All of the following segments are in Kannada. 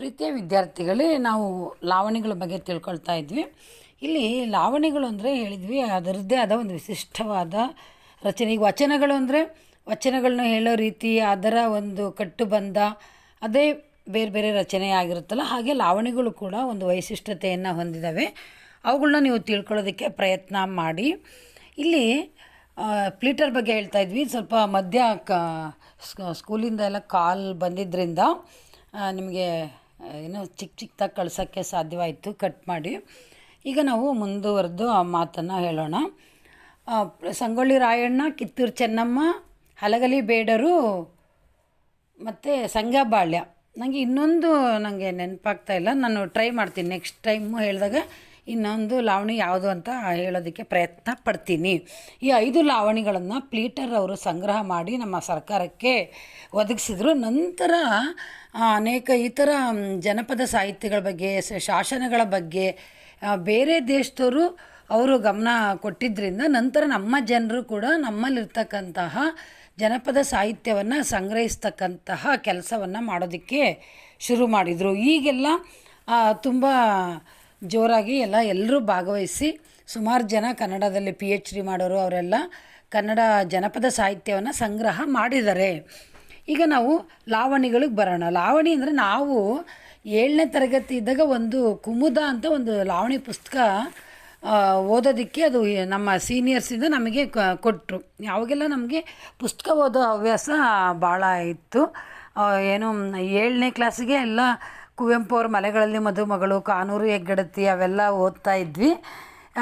ಪ್ರೀತಿಯ ವಿದ್ಯಾರ್ಥಿಗಳೇ, ನಾವು ಲಾವಣಿಗಳ ಬಗ್ಗೆ ತಿಳ್ಕೊಳ್ತಾ ಇದ್ವಿ. ಇಲ್ಲಿ ಲಾವಣಿಗಳು ಅಂದರೆ ಹೇಳಿದ್ವಿ, ಅದರದ್ದೇ ಆದ ಒಂದು ವಿಶಿಷ್ಟವಾದ ರಚನೆ. ಈಗ ವಚನಗಳು ಅಂದರೆ ವಚನಗಳನ್ನ ಹೇಳೋ ರೀತಿ, ಅದರ ಒಂದು ಕಟ್ಟುಬಂಧ ಅದೇ ಬೇರೆ ಬೇರೆ ರಚನೆ ಆಗಿರುತ್ತಲ್ಲ, ಹಾಗೆ ಲಾವಣಿಗಳು ಕೂಡ ಒಂದು ವೈಶಿಷ್ಟ್ಯತೆಯನ್ನು ಹೊಂದಿದ್ದಾವೆ. ಅವುಗಳನ್ನ ನೀವು ತಿಳ್ಕೊಳ್ಳೋದಕ್ಕೆ ಪ್ರಯತ್ನ ಮಾಡಿ. ಇಲ್ಲಿ ಪ್ಲೀಟರ್ ಬಗ್ಗೆ ಹೇಳ್ತಾ ಇದ್ವಿ. ಸ್ವಲ್ಪ ಮಧ್ಯ ಸ್ಕೂಲಿಂದ ಎಲ್ಲ ಕಾಲ್ ಬಂದಿದ್ದರಿಂದ ನಿಮಗೆ ಏನೋ ಚಿಕ್ಕದಾಗಿ ಕಳ್ಸೋಕ್ಕೆ ಸಾಧ್ಯವಾಯಿತು, ಕಟ್ ಮಾಡಿ. ಈಗ ನಾವು ಮುಂದುವರೆದು ಆ ಮಾತನ್ನು ಹೇಳೋಣ. ಸಂಗೊಳ್ಳಿ ರಾಯಣ್ಣ, ಕಿತ್ತೂರು ಚೆನ್ನಮ್ಮ, ಹಲಗಲಿ ಬೇಡರು ಮತ್ತು ಸಂಗಬಾಳ್ಯ. ನನಗೆ ಇನ್ನೊಂದು ನೆನಪಾಗ್ತಾ ಇಲ್ಲ, ನಾನು ಟ್ರೈ ಮಾಡ್ತೀನಿ ನೆಕ್ಸ್ಟ್ ಟೈಮು ಹೇಳಿದಾಗ ಇನ್ನೊಂದು ಲಾವಣಿ ಯಾವುದು ಅಂತ ಹೇಳೋದಕ್ಕೆ ಪ್ರಯತ್ನ ಪಡ್ತೀನಿ. ಈ 5 ಲಾವಣಿಗಳನ್ನು ಪ್ಲೀಟರ್ ಅವರು ಸಂಗ್ರಹ ಮಾಡಿ ನಮ್ಮ ಸರ್ಕಾರಕ್ಕೆ ಒದಗಿಸಿದರು. ನಂತರ ಅನೇಕ ಇತರ ಜನಪದ ಸಾಹಿತ್ಯಗಳ ಬಗ್ಗೆ, ಶಾಸನಗಳ ಬಗ್ಗೆ ಬೇರೆ ದೇಶದವರು ಅವರು ಗಮನ ಕೊಟ್ಟಿದ್ದರಿಂದ ನಂತರ ನಮ್ಮ ಜನರು ಕೂಡ ನಮ್ಮಲ್ಲಿರ್ತಕ್ಕಂತಹ ಜನಪದ ಸಾಹಿತ್ಯವನ್ನು ಸಂಗ್ರಹಿಸ್ತಕ್ಕಂತಹ ಕೆಲಸವನ್ನು ಮಾಡೋದಕ್ಕೆ ಶುರು ಮಾಡಿದರು. ಈಗೆಲ್ಲ ತುಂಬ ಜೋರಾಗಿ ಎಲ್ಲರೂ ಭಾಗವಹಿಸಿ ಸುಮಾರು ಜನ ಕನ್ನಡದಲ್ಲಿ PhD ಮಾಡೋರು ಅವರೆಲ್ಲ ಕನ್ನಡ ಜನಪದ ಸಾಹಿತ್ಯವನ್ನು ಸಂಗ್ರಹ ಮಾಡಿದ್ದಾರೆ. ಈಗ ನಾವು ಲಾವಣಿಗಳಿಗೆ ಬರೋಣ. ಲಾವಣಿ ಅಂದರೆ ನಾವು 7ನೇ ತರಗತಿ ಇದ್ದಾಗ ಒಂದು ಕುಮುದ ಅಂತ ಒಂದು ಲಾವಣಿ ಪುಸ್ತಕ ಓದೋದಕ್ಕೆ ಅದು ನಮ್ಮ ಸೀನಿಯರ್ಸಿಂದ ನಮಗೆ ಕೊಟ್ಟರು. ಯಾವಾಗೆಲ್ಲ ನಮಗೆ ಪುಸ್ತಕ ಓದೋ ಹವ್ಯಾಸ ಭಾಳ ಇತ್ತು. ಏನು 7ನೇ ಕ್ಲಾಸಿಗೆ ಎಲ್ಲ ಕುವೆಂಪು ಅವ್ರ ಮಲೆಗಳಲ್ಲಿ ಮದುಮಗಳು, ಕಾನೂರು ಹೆಗ್ಗಡತಿ ಅವೆಲ್ಲ ಓದ್ತಾ ಇದ್ವಿ.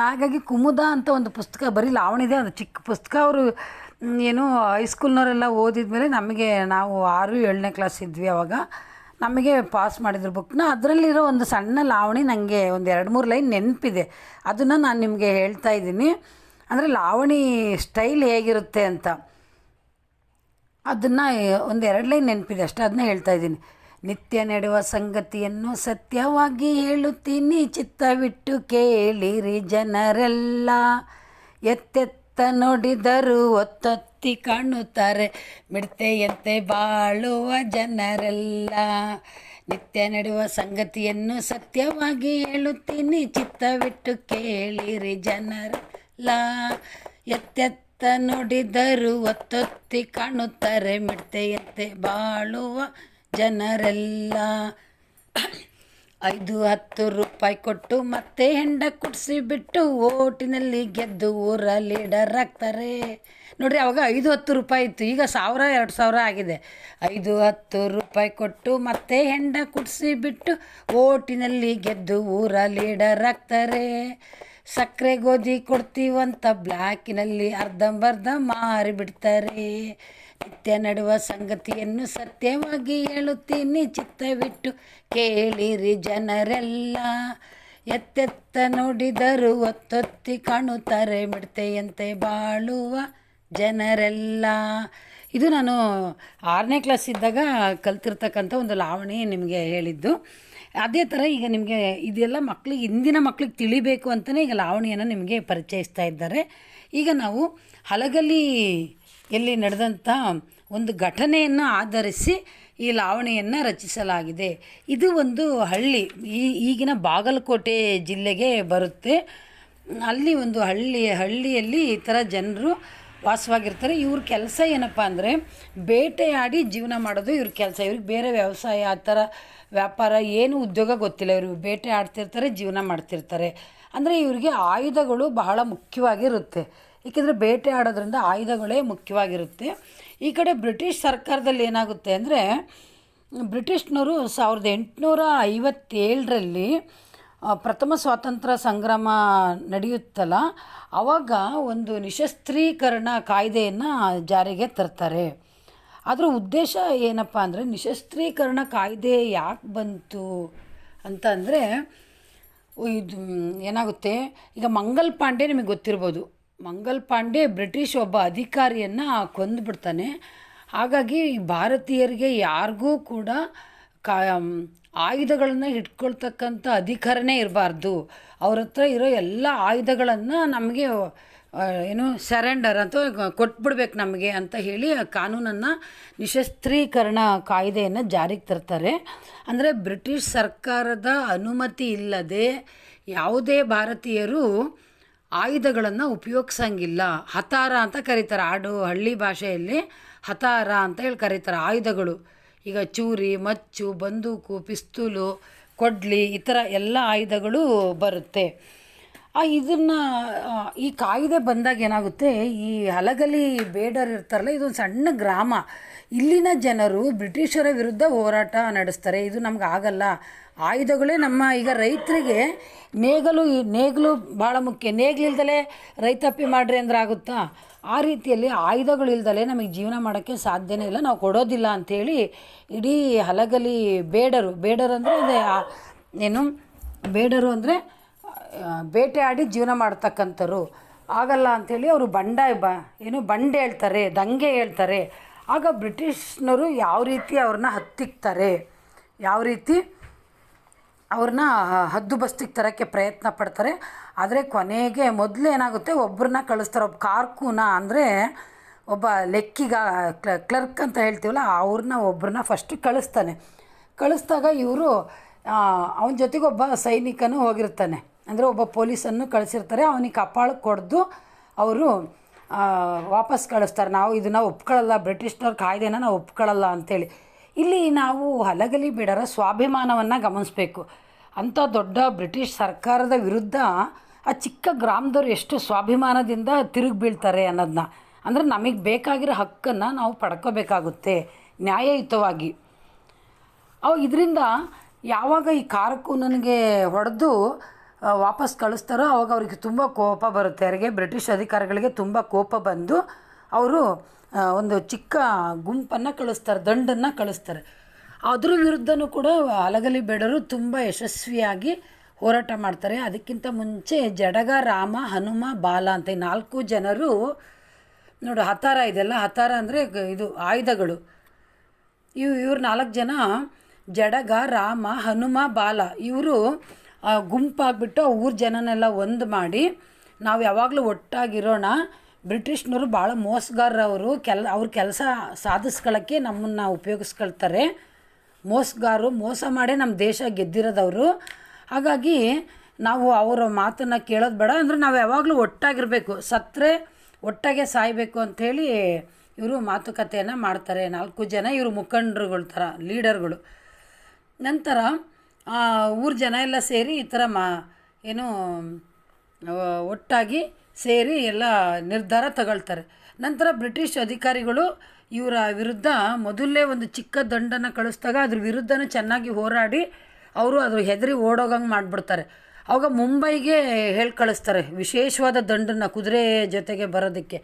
ಹಾಗಾಗಿ ಕುಮುದ ಅಂತ ಒಂದು ಪುಸ್ತಕ ಬರೀ ಲಾವಣಿದೆ, ಅದು ಚಿಕ್ಕ ಪುಸ್ತಕ. ಅವರು ಏನು ಹೈಸ್ಕೂಲ್ನವರೆಲ್ಲ ಓದಿದ ಮೇಲೆ ನಾವು 6, 7ನೇ ಕ್ಲಾಸ್ ಇದ್ವಿ ಅವಾಗ, ನಮಗೆ ಪಾಸ್ ಮಾಡಿದ್ರು ಬುಕ್ನ. ಅದರಲ್ಲಿರೋ ಒಂದು ಸಣ್ಣ ಲಾವಣಿ ನನಗೆ ಒಂದು 2-3 ಲೈನ್ ನೆನಪಿದೆ. ಅದನ್ನು ನಾನು ನಿಮಗೆ ಹೇಳ್ತಾ ಇದ್ದೀನಿ. ಅಂದರೆ ಲಾವಣಿ ಸ್ಟೈಲ್ ಹೇಗಿರುತ್ತೆ ಅಂತ ಅದನ್ನು ಒಂದು 2 ಲೈನ್ ನೆನಪಿದೆ ಅಷ್ಟೇ, ಅದನ್ನ ಹೇಳ್ತಾ ಇದ್ದೀನಿ. ನಿತ್ಯ ನಡೆಯುವ ಸಂಗತಿಯನ್ನು ಸತ್ಯವಾಗಿ ಹೇಳುತ್ತೀನಿ, ಚಿತ್ತವಿಟ್ಟು ಕೇಳಿರಿ ಜನರೆಲ್ಲ. ಎತ್ತೆತ್ತ ನೋಡಿದರು ಒತ್ತೊತ್ತಿ ಕಾಣುತ್ತಾರೆ, ಮಿಡ್ತೆಯಂತೆ ಬಾಳುವ ಜನರೆಲ್ಲ. ನಿತ್ಯ ನಡೆಯುವ ಸಂಗತಿಯನ್ನು ಸತ್ಯವಾಗಿ ಹೇಳುತ್ತೀನಿ, ಚಿತ್ತವಿಟ್ಟು ಕೇಳಿರಿ ಜನರೆಲ್ಲ. ಎತ್ತೆತ್ತ ನೋಡಿದರು ಒತ್ತೊತ್ತಿ ಕಾಣುತ್ತಾರೆ, ಮಿಡ್ತೆಯಂತೆ ಬಾಳುವ ಜನರೆಲ್ಲ. 5-10 ರೂಪಾಯಿ ಕೊಟ್ಟು ಮತ್ತೆ ಹೆಂಡ ಕುಡಿಸಿಬಿಟ್ಟು ಓಟಿನಲ್ಲಿ ಗೆದ್ದು ಊರ ಲೀಡರ್ ಆಗ್ತಾರೆ. ನೋಡ್ರಿ, ಅವಾಗ 5-10 ರೂಪಾಯಿ ಇತ್ತು, ಈಗ 1000-2000 ಆಗಿದೆ. 5-10 ರೂಪಾಯಿ ಕೊಟ್ಟು ಮತ್ತೆ ಹೆಂಡ ಕುಡಿಸಿಬಿಟ್ಟು ಓಟಿನಲ್ಲಿ ಗೆದ್ದು ಊರ ಲೀಡರ್ ಆಗ್ತಾರೆ. ಸಕ್ಕರೆ ಗೋಧಿ ಕೊಡ್ತೀವಂತ ಬ್ಲ್ಯಾಕಿನಲ್ಲಿ ಅರ್ಧಂಬರ್ಧ ಮಾರಿಬಿಡ್ತಾರೆ. ನಿತ್ಯ ನಡುವ ಸಂಗತಿಯನ್ನು ಸತ್ಯವಾಗಿ ಹೇಳುತ್ತೀನಿ, ಚಿತ್ತವಿಟ್ಟು ಕೇಳಿರಿ ಜನರೆಲ್ಲ. ಎತ್ತೆತ್ತ ನೋಡಿದರು ಒತ್ತೊತ್ತಿ ಕಾಣುತ್ತಾರೆ, ಮಿಡ್ತೆಯಂತೆ ಬಾಳುವ ಜನರೆಲ್ಲ. ಇದು ನಾನು 6ನೇ ಕ್ಲಾಸ್ ಇದ್ದಾಗ ಕಲ್ತಿರ್ತಕ್ಕಂಥ ಒಂದು ಲಾವಣಿ ನಿಮಗೆ ಹೇಳಿದ್ದು. ಅದೇ ಥರ ಈಗ ನಿಮಗೆ ಇದೆಲ್ಲ ಇಂದಿನ ಮಕ್ಕಳಿಗೆ ತಿಳಿಬೇಕು ಅಂತಲೇ ಈಗ ಲಾವಣಿಯನ್ನು ನಿಮಗೆ ಪರಿಚಯಿಸ್ತಾ ಇದ್ದಾರೆ. ಈಗ ನಾವು ಹಲಗಲಿ ಎಲ್ಲಿ ನಡೆದಂಥ ಒಂದು ಘಟನೆಯನ್ನು ಆಧರಿಸಿ ಈ ಲಾವಣಿಯನ್ನು ರಚಿಸಲಾಗಿದೆ. ಇದು ಒಂದು ಹಳ್ಳಿ, ಈಗಿನ ಬಾಗಲಕೋಟೆ ಜಿಲ್ಲೆಗೆ ಬರುತ್ತೆ. ಅಲ್ಲಿ ಒಂದು ಹಳ್ಳಿಯಲ್ಲಿ ಈ ಥರ ಜನರು ವಾಸವಾಗಿರ್ತಾರೆ. ಇವ್ರ ಕೆಲಸ ಏನಪ್ಪ ಅಂದರೆ ಬೇಟೆಯಾಡಿ ಜೀವನ ಮಾಡೋದು ಇವ್ರ ಕೆಲಸ. ಇವ್ರಿಗೆ ಬೇರೆ ವ್ಯವಸಾಯ ಆ ಥರ ವ್ಯಾಪಾರ ಏನು ಉದ್ಯೋಗ ಗೊತ್ತಿಲ್ಲ. ಇವರು ಬೇಟೆ ಆಡ್ತಿರ್ತಾರೆ, ಜೀವನ ಮಾಡ್ತಿರ್ತಾರೆ. ಅಂದರೆ ಇವ್ರಿಗೆ ಆಯುಧಗಳು ಬಹಳ ಮುಖ್ಯವಾಗಿರುತ್ತೆ. ಏಕೆಂದರೆ ಬೇಟೆ ಆಡೋದ್ರಿಂದ ಆಯುಧಗಳೇ ಮುಖ್ಯವಾಗಿರುತ್ತೆ. ಈ ಕಡೆ ಬ್ರಿಟಿಷ್ ಸರ್ಕಾರದಲ್ಲಿ ಏನಾಗುತ್ತೆ ಅಂದರೆ, ಬ್ರಿಟಿಷ್ನವರು 1857ರಲ್ಲಿ ಪ್ರಥಮ ಸ್ವಾತಂತ್ರ್ಯ ಸಂಗ್ರಾಮ ನಡೆಯುತ್ತಲ್ಲ, ಆವಾಗ ಒಂದು ನಿಶಸ್ತ್ರೀಕರಣ ಕಾಯ್ದೆಯನ್ನು ಜಾರಿಗೆ ತರ್ತಾರೆ. ಅದರ ಉದ್ದೇಶ ಏನಪ್ಪ ಅಂದರೆ, ನಿಶಸ್ತ್ರೀಕರಣ ಕಾಯ್ದೆ ಯಾಕೆ ಬಂತು ಅಂತಂದರೆ, ಇದು ಏನಾಗುತ್ತೆ, ಈಗ ಮಂಗಲ್ ಪಾಂಡೆ ನಿಮಗೆ ಗೊತ್ತಿರ್ಬೋದು. ಮಂಗಲ್ ಪಾಂಡೆ ಬ್ರಿಟಿಷ್ ಒಬ್ಬ ಅಧಿಕಾರಿಯನ್ನು ಕೊಂದುಬಿಡ್ತಾನೆ. ಹಾಗಾಗಿ ಭಾರತೀಯರಿಗೆ ಯಾರಿಗೂ ಕೂಡ ಆಯುಧಗಳನ್ನು ಇಟ್ಕೊಳ್ತಕ್ಕಂಥ ಅಧಿಕಾರನೇ ಇರಬಾರ್ದು. ಅವ್ರ ಹತ್ರ ಇರೋ ಎಲ್ಲ ಆಯುಧಗಳನ್ನು ನಮಗೆ ಏನು ಸರೆಂಡರ್ ಅಂತ ಕೊಟ್ಬಿಡ್ಬೇಕು ನಮಗೆ ಅಂತ ಹೇಳಿ ಆ ಕಾನೂನನ್ನು ನಿಶಸ್ತ್ರೀಕರಣ ಕಾಯ್ದೆಯನ್ನು ಜಾರಿಗೆ ತರ್ತಾರೆ. ಅಂದರೆ ಬ್ರಿಟಿಷ್ ಸರ್ಕಾರದ ಅನುಮತಿ ಇಲ್ಲದೆ ಯಾವುದೇ ಭಾರತೀಯರು ಆಯುಧಗಳನ್ನು ಉಪಯೋಗಿಸಂಗಿಲ್ಲ. ಹತಾರ ಅಂತ ಕರೀತಾರೆ, ಹಳ್ಳಿ ಭಾಷೆಯಲ್ಲಿ ಹತಾರ ಅಂತ ಹೇಳಿ ಕರೀತಾರೆ ಆಯುಧಗಳು. ಈಗ ಚೂರಿ, ಮಚ್ಚು, ಬಂದೂಕು, ಪಿಸ್ತೂಲು, ಕೊಡ್ಲಿ ಈ ಥರ ಎಲ್ಲ ಆಯುಧಗಳು ಬರುತ್ತೆ. ಇದನ್ನು ಈ ಕಾಯ್ದೆ ಬಂದಾಗ ಏನಾಗುತ್ತೆ, ಈ ಹಲಗಲಿ ಬೇಡರ್ ಇರ್ತಾರಲ್ಲ, ಇದೊಂದು ಸಣ್ಣ ಗ್ರಾಮ. ಇಲ್ಲಿನ ಜನರು ಬ್ರಿಟಿಷರ ವಿರುದ್ಧ ಹೋರಾಟ ನಡೆಸ್ತಾರೆ. ಇದು ನಮ್ಗೆ ಆಗಲ್ಲ, ಆಯುಧಗಳೇ ನಮ್ಮ ಈಗ ರೈತರಿಗೆ ನೇಗಿಲು ಭಾಳ ಮುಖ್ಯ. ನೇಗಿಲಿಲ್ದಲೇ ರೈತಾಪಿ ಮಾಡ್ರಿ ಅಂದ್ರೆ ಆಗುತ್ತಾ? ಆ ರೀತಿಯಲ್ಲಿ ಆಯುಧಗಳಿಲ್ದಲೇ ನಮಗೆ ಜೀವನ ಮಾಡೋಕ್ಕೆ ಸಾಧ್ಯನೇ ಇಲ್ಲ, ನಾವು ಕೊಡೋದಿಲ್ಲ ಅಂಥೇಳಿ ಇಡೀ ಹಲಗಲಿ ಬೇಡರು ಅಂದರೆ ಇದೆ ಏನು, ಬೇಡರು ಅಂದರೆ ಬೇಟೆ ಆಡಿ ಜೀವನ ಮಾಡ್ತಕ್ಕಂಥವ್ರು. ಆಗಲ್ಲ ಅಂಥೇಳಿ ಅವರು ಬಂಡೆ ಹೇಳ್ತಾರೆ, ದಂಗೆ ಹೇಳ್ತಾರೆ. ಆಗ ಬ್ರಿಟಿಷ್ನವರು ಯಾವ ರೀತಿ ಅವ್ರನ್ನ ಹತ್ತಿಕ್ತಾರೆ, ಯಾವ ರೀತಿ ಅವ್ರನ್ನ ಹದ್ದುಬಸ್ತಿಗೆ ತರೋಕ್ಕೆ ಪ್ರಯತ್ನ ಪಡ್ತಾರೆ. ಆದರೆ ಕೊನೆಗೆ ಮೊದಲು ಏನಾಗುತ್ತೆ, ಒಬ್ಬರನ್ನ ಕಳಿಸ್ತಾರೆ. ಒಬ್ಬ ಕಾರ್ಕೂನ ಅಂದರೆ ಒಬ್ಬ ಕ್ಲರ್ಕ್ ಅಂತ ಹೇಳ್ತೀವಲ್ಲ, ಒಬ್ಬರನ್ನ ಫಸ್ಟು ಕಳಿಸ್ದಾಗ ಇವರು ಅವನ ಜೊತೆಗೆ ಒಬ್ಬ ಸೈನಿಕನೂ ಹೋಗಿರ್ತಾನೆ, ಅಂದರೆ ಒಬ್ಬ ಪೊಲೀಸನ್ನು ಕಳಿಸಿರ್ತಾರೆ. ಅವನಿಗೆ ಕಪಾಳಕ್ಕೆ ಹೊಡೆದು ಅವರು ವಾಪಸ್ ಕಳಿಸ್ತಾರೆ. ನಾವು ಇದನ್ನು ಒಪ್ಕೊಳ್ಳಲ್ಲ, ಬ್ರಿಟಿಷ್ನವ್ರ ಕಾಯ್ದೆನ ನಾವು ಒಪ್ಕೊಳ್ಳಲ್ಲ ಅಂಥೇಳಿ. ಇಲ್ಲಿ ನಾವು ಹಲಗಲಿ ಬೇಡರ ಸ್ವಾಭಿಮಾನವನ್ನು ಗಮನಿಸಬೇಕು. ಅಂಥ ದೊಡ್ಡ ಬ್ರಿಟಿಷ್ ಸರ್ಕಾರದ ವಿರುದ್ಧ ಆ ಚಿಕ್ಕ ಗ್ರಾಮದವ್ರು ಎಷ್ಟು ಸ್ವಾಭಿಮಾನದಿಂದ ತಿರುಗಿ ಬೀಳ್ತಾರೆ ಅನ್ನೋದನ್ನ, ಅಂದರೆ ನಮಗೆ ಬೇಕಾಗಿರೋ ಹಕ್ಕನ್ನು ನಾವು ಪಡ್ಕೋಬೇಕಾಗುತ್ತೆ ನ್ಯಾಯಯುತವಾಗಿ. ಇದರಿಂದ ಯಾವಾಗ ಈ ಕಾರಕೂನನಿಗೆ ಹೊಡೆದು ವಾಪಸ್ ಕಳಿಸ್ತಾರೋ ಆವಾಗ ಅವ್ರಿಗೆ ತುಂಬ ಕೋಪ ಬರುತ್ತೆ. ಅವರಿಗೆ ಬ್ರಿಟಿಷ್ ಅಧಿಕಾರಿಗಳಿಗೆ ತುಂಬ ಕೋಪ ಬಂದು ಅವರು ಒಂದು ಚಿಕ್ಕ ಗುಂಪನ್ನು ಕಳಿಸ್ತಾರೆ, ದಂಡನ್ನು ಕಳಿಸ್ತಾರೆ. ಅದ್ರ ವಿರುದ್ಧನೂ ಕೂಡ ಹಲಗಲಿ ಬೇಡರು ತುಂಬ ಯಶಸ್ವಿಯಾಗಿ ಹೋರಾಟ ಮಾಡ್ತಾರೆ. ಅದಕ್ಕಿಂತ ಮುಂಚೆ ಜಡಗ, ರಾಮ, ಹನುಮ, ಬಾಲ ಅಂತ ಈ 4 ಜನರು ನೋಡು, ಹತಾರ ಇದೆಲ್ಲ ಹತಾರ ಅಂದರೆ ಇದು ಆಯುಧಗಳು. ಇವ್ರು 4 ಜನ ಜಡಗ, ರಾಮ, ಹನುಮ, ಬಾಲ ಇವರು ಗುಂಪಾಗ್ಬಿಟ್ಟು ಊರ ಜನನೆಲ್ಲ ಒಂದು ಮಾಡಿ ನಾವು ಯಾವಾಗಲೂ ಒಟ್ಟಾಗಿರೋಣ, ಬ್ರಿಟಿಷ್ನವರು ಭಾಳ ಮೋಸಗಾರರವರು, ಅವ್ರ ಕೆಲಸ ಸಾಧಿಸ್ಕೊಳ್ಳೋಕ್ಕೆ ನಮ್ಮನ್ನು ಉಪಯೋಗಿಸ್ಕೊಳ್ತಾರೆ. ಮೋಸ ಮಾಡೇ ನಮ್ಮ ದೇಶ ಗೆದ್ದಿರೋದವರು. ಹಾಗಾಗಿ ನಾವು ಅವರ ಮಾತನ್ನು ಕೇಳೋದು ಬೇಡ, ಅಂದರೆ ನಾವು ಯಾವಾಗಲೂ ಒಟ್ಟಾಗಿರಬೇಕು, ಸತ್ತರೆ ಒಟ್ಟಾಗೆ ಸಾಯಬೇಕು ಅಂಥೇಳಿ ಇವರು ಮಾತುಕತೆಯನ್ನು ಮಾಡ್ತಾರೆ. 4 ಜನ ಇವರು ಮುಖಂಡರುಗಳ ಥರ, ಲೀಡರ್ಗಳು. ನಂತರ ಊರ ಜನ ಎಲ್ಲ ಸೇರಿ ಈ ಥರ ಒಟ್ಟಾಗಿ ಸೇರಿ ಎಲ್ಲ ನಿರ್ಧಾರ ತಗೊಳ್ತಾರೆ. ನಂತರ ಬ್ರಿಟಿಷ್ ಅಧಿಕಾರಿಗಳು ಇವರ ವಿರುದ್ಧ ಮೊದಲೇ ಒಂದು ಚಿಕ್ಕ ದಂಡನ್ನು ಕಳಿಸಿದಾಗ ಅದ್ರ ವಿರುದ್ಧನೂ ಚೆನ್ನಾಗಿ ಹೋರಾಡಿ ಅವರು ಅದ್ರ ಹೆದರಿ ಓಡೋಗಂಗೆ ಮಾಡಿಬಿಡ್ತಾರೆ. ಆವಾಗ ಮುಂಬೈಗೆ ಹೇಳಿ ಕಳಿಸ್ತಾರೆ ವಿಶೇಷವಾದ ದಂಡನ್ನು, ಕುದುರೆ ಜೊತೆಗೆ ಬರೋದಕ್ಕೆ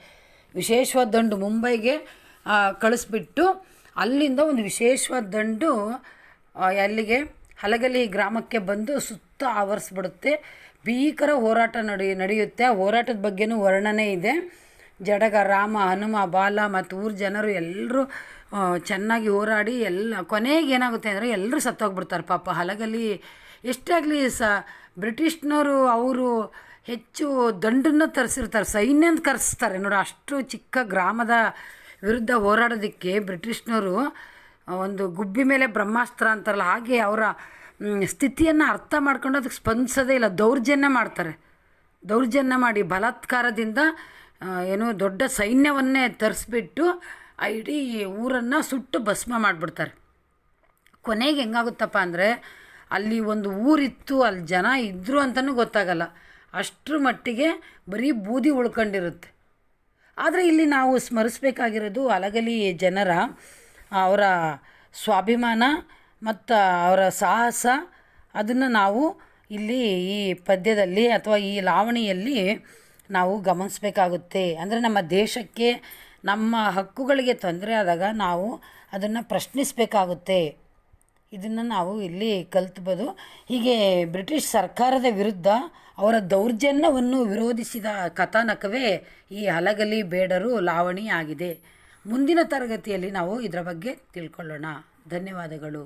ವಿಶೇಷವಾದ ದಂಡು ಮುಂಬೈಗೆ ಕಳಿಸ್ಬಿಟ್ಟು ಅಲ್ಲಿಂದ ಒಂದು ವಿಶೇಷವಾದ ದಂಡು ಅಲ್ಲಿಗೆ ಹಲಗಲಿ ಗ್ರಾಮಕ್ಕೆ ಬಂದು ಸುತ್ತ ಆವರಿಸ್ಬಿಡುತ್ತೆ. ಭೀಕರ ಹೋರಾಟ ನಡೆಯುತ್ತೆ. ಆ ಹೋರಾಟದ ಬಗ್ಗೆನೂ ವರ್ಣನೆ ಇದೆ. ಜಡಗ, ರಾಮ, ಹನುಮ, ಬಾಲ ಮತ್ತು ಊರ ಜನರು ಎಲ್ಲರೂ ಚೆನ್ನಾಗಿ ಹೋರಾಡಿ ಕೊನೆಗೆ ಏನಾಗುತ್ತೆ ಅಂದರೆ ಎಲ್ಲರೂ ಸತ್ತೋಗ್ಬಿಡ್ತಾರೆ ಪಾಪ. ಹಲಗಲಿ ಎಷ್ಟೇ ಆಗಲಿ ಬ್ರಿಟಿಷ್ನವರು ಅವರು ಹೆಚ್ಚು ದಂಡನ್ನು ತರಿಸಿರ್ತಾರೆ, ಸೈನ್ಯ ಅಂತ ಕರೆಸ್ತಾರೆ ನೋಡಿ. ಅಷ್ಟು ಚಿಕ್ಕ ಗ್ರಾಮದ ವಿರುದ್ಧ ಹೋರಾಡೋದಕ್ಕೆ ಬ್ರಿಟಿಷ್ನವರು ಒಂದು ಗುಬ್ಬಿ ಮೇಲೆ ಬ್ರಹ್ಮಾಸ್ತ್ರ ಅಂತಾರಲ್ಲ ಹಾಗೆ ಅವರ ಸ್ಥಿತಿಯನ್ನು ಅರ್ಥ ಮಾಡ್ಕೊಂಡು ಅದಕ್ಕೆ ಸ್ಪಂದಿಸೋದೇ ಇಲ್ಲ, ದೌರ್ಜನ್ಯ ಮಾಡಿ ಬಲಾತ್ಕಾರದಿಂದ ದೊಡ್ಡ ಸೈನ್ಯವನ್ನೇ ತರಿಸ್ಬಿಟ್ಟು ಇಡೀ ಊರನ್ನು ಸುಟ್ಟು ಭಸ್ಮ ಮಾಡಿಬಿಡ್ತಾರೆ. ಕೊನೆಗೆ ಹೆಂಗಾಗುತ್ತಪ್ಪ ಅಂದರೆ ಅಲ್ಲಿ ಒಂದು ಊರಿತ್ತು, ಅಲ್ಲಿ ಜನ ಇದ್ದರು ಅಂತಲೂ ಗೊತ್ತಾಗಲ್ಲ, ಅಷ್ಟರ ಮಟ್ಟಿಗೆ ಬರೀ ಬೂದಿ ಉಳ್ಕೊಂಡಿರುತ್ತೆ. ಆದರೆ ಇಲ್ಲಿ ನಾವು ಸ್ಮರಿಸಬೇಕಾಗಿರೋದು ಹಲಗಲಿ ಜನರ ಅವರ ಸ್ವಾಭಿಮಾನ ಮತ್ತು ಅವರ ಸಾಹಸ. ಅದನ್ನು ನಾವು ಇಲ್ಲಿ ಈ ಪದ್ಯದಲ್ಲಿ ಅಥವಾ ಈ ಲಾವಣಿಯಲ್ಲಿ ನಾವು ಗಮನಿಸಬೇಕಾಗುತ್ತೆ. ಅಂದರೆ ನಮ್ಮ ದೇಶಕ್ಕೆ ನಮ್ಮ ಹಕ್ಕುಗಳಿಗೆ ತೊಂದರೆ ಆದಾಗ ನಾವು ಅದನ್ನು ಪ್ರಶ್ನಿಸಬೇಕಾಗುತ್ತೆ. ಇದನ್ನು ನಾವು ಇಲ್ಲಿ ಕಲ್ತ್ಬೋದು. ಹೀಗೆ ಬ್ರಿಟಿಷ್ ಸರ್ಕಾರದ ವಿರುದ್ಧ ಅವರ ದೌರ್ಜನ್ಯವನ್ನು ವಿರೋಧಿಸಿದ ಕಥಾನಕವೇ ಈ ಹಲಗಲಿ ಬೇಡರು ಲಾವಣಿ ಆಗಿದೆ. ಮುಂದಿನ ತರಗತಿಯಲ್ಲಿ ನಾವು ಇದರ ಬಗ್ಗೆ ತಿಳ್ಕೊಳ್ಳೋಣ. ಧನ್ಯವಾದಗಳು.